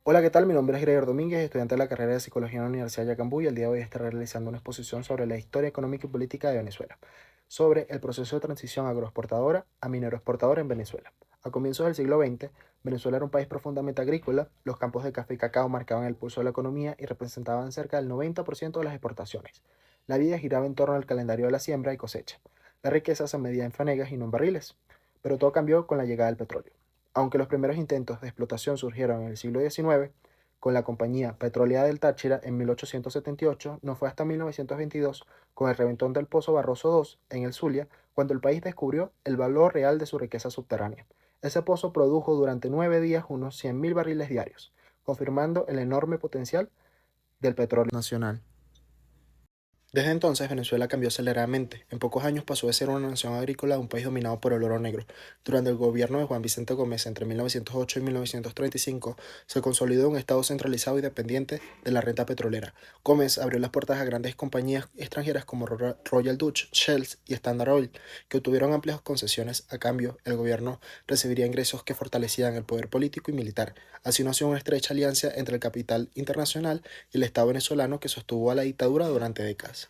Hola, ¿qué tal? Mi nombre es Gregor Domínguez, estudiante de la carrera de Psicología en la Universidad de Yacambú y el día de hoy estaré realizando una exposición sobre la historia económica y política de Venezuela, sobre el proceso de transición agroexportadora a mineroexportadora en Venezuela. A comienzos del siglo XX, Venezuela era un país profundamente agrícola, los campos de café y cacao marcaban el pulso de la economía y representaban cerca del 90% de las exportaciones. La vida giraba en torno al calendario de la siembra y cosecha. La riqueza se medía en fanegas y no en barriles, pero todo cambió con la llegada del petróleo. Aunque los primeros intentos de explotación surgieron en el siglo XIX, con la Compañía Petrolera del Táchira en 1878, no fue hasta 1922, con el reventón del Pozo Barroso II en el Zulia, cuando el país descubrió el valor real de su riqueza subterránea. Ese pozo produjo durante 9 días unos 100.000 barriles diarios, confirmando el enorme potencial del petróleo nacional. Desde entonces, Venezuela cambió aceleradamente. En pocos años pasó de ser una nación agrícola a un país dominado por el oro negro. Durante el gobierno de Juan Vicente Gómez entre 1908 y 1935, se consolidó un Estado centralizado y dependiente de la renta petrolera. Gómez abrió las puertas a grandes compañías extranjeras como Royal Dutch, Shell y Standard Oil, que obtuvieron amplias concesiones. A cambio, el gobierno recibiría ingresos que fortalecían el poder político y militar. Así nació una estrecha alianza entre el capital internacional y el Estado venezolano que sostuvo a la dictadura durante décadas.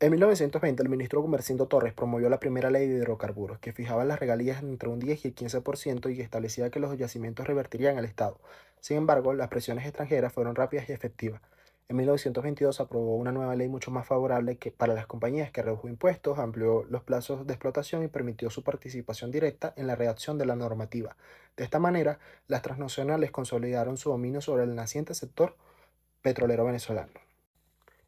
En 1920, el ministro Gumersindo Torres promovió la primera ley de hidrocarburos, que fijaba las regalías entre un 10 y el 15% y que establecía que los yacimientos revertirían al Estado. Sin embargo, las presiones extranjeras fueron rápidas y efectivas. En 1922 se aprobó una nueva ley mucho más favorable que para las compañías, que redujo impuestos, amplió los plazos de explotación y permitió su participación directa en la redacción de la normativa. De esta manera, las transnacionales consolidaron su dominio sobre el naciente sector petrolero venezolano.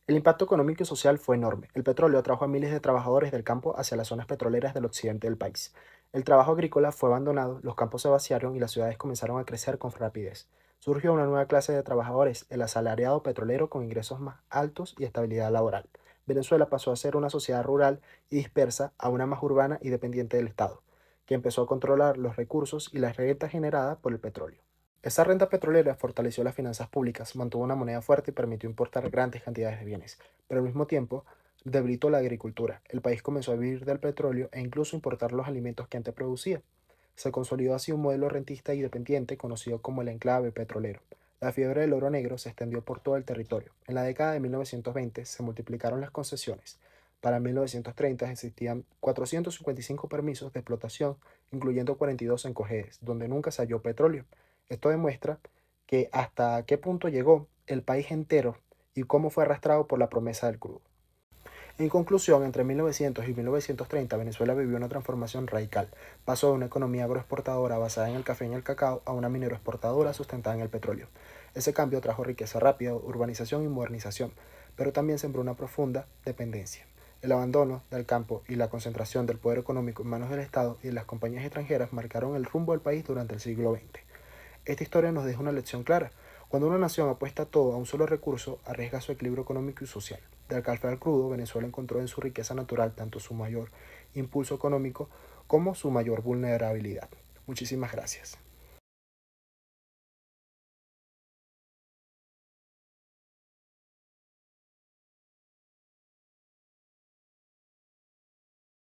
El impacto económico y social fue enorme. El petróleo atrajo a miles de trabajadores del campo hacia las zonas petroleras del occidente del país. El trabajo agrícola fue abandonado, los campos se vaciaron y las ciudades comenzaron a crecer con rapidez. Surgió una nueva clase de trabajadores, el asalariado petrolero con ingresos más altos y estabilidad laboral. Venezuela pasó a ser una sociedad rural y dispersa a una más urbana y dependiente del Estado, que empezó a controlar los recursos y las rentas generadas por el petróleo. Esa renta petrolera fortaleció las finanzas públicas, mantuvo una moneda fuerte y permitió importar grandes cantidades de bienes, pero al mismo tiempo debilitó la agricultura. El país comenzó a vivir del petróleo e incluso importar los alimentos que antes producía. Se consolidó así un modelo rentista y dependiente conocido como el enclave petrolero. La fiebre del oro negro se extendió por todo el territorio. En la década de 1920 se multiplicaron las concesiones. Para 1930 existían 455 permisos de explotación, incluyendo 42 en Cojedes, donde nunca se halló petróleo. Esto demuestra que hasta qué punto llegó el país entero y cómo fue arrastrado por la promesa del crudo. En conclusión, entre 1900 y 1930 Venezuela vivió una transformación radical. Pasó de una economía agroexportadora basada en el café y en el cacao a una mineroexportadora sustentada en el petróleo. Ese cambio trajo riqueza rápida, urbanización y modernización, pero también sembró una profunda dependencia. El abandono del campo y la concentración del poder económico en manos del Estado y de las compañías extranjeras marcaron el rumbo del país durante el siglo XX. Esta historia nos deja una lección clara. Cuando una nación apuesta todo a un solo recurso, arriesga su equilibrio económico y social. Del café al crudo, Venezuela encontró en su riqueza natural tanto su mayor impulso económico como su mayor vulnerabilidad. Muchísimas gracias.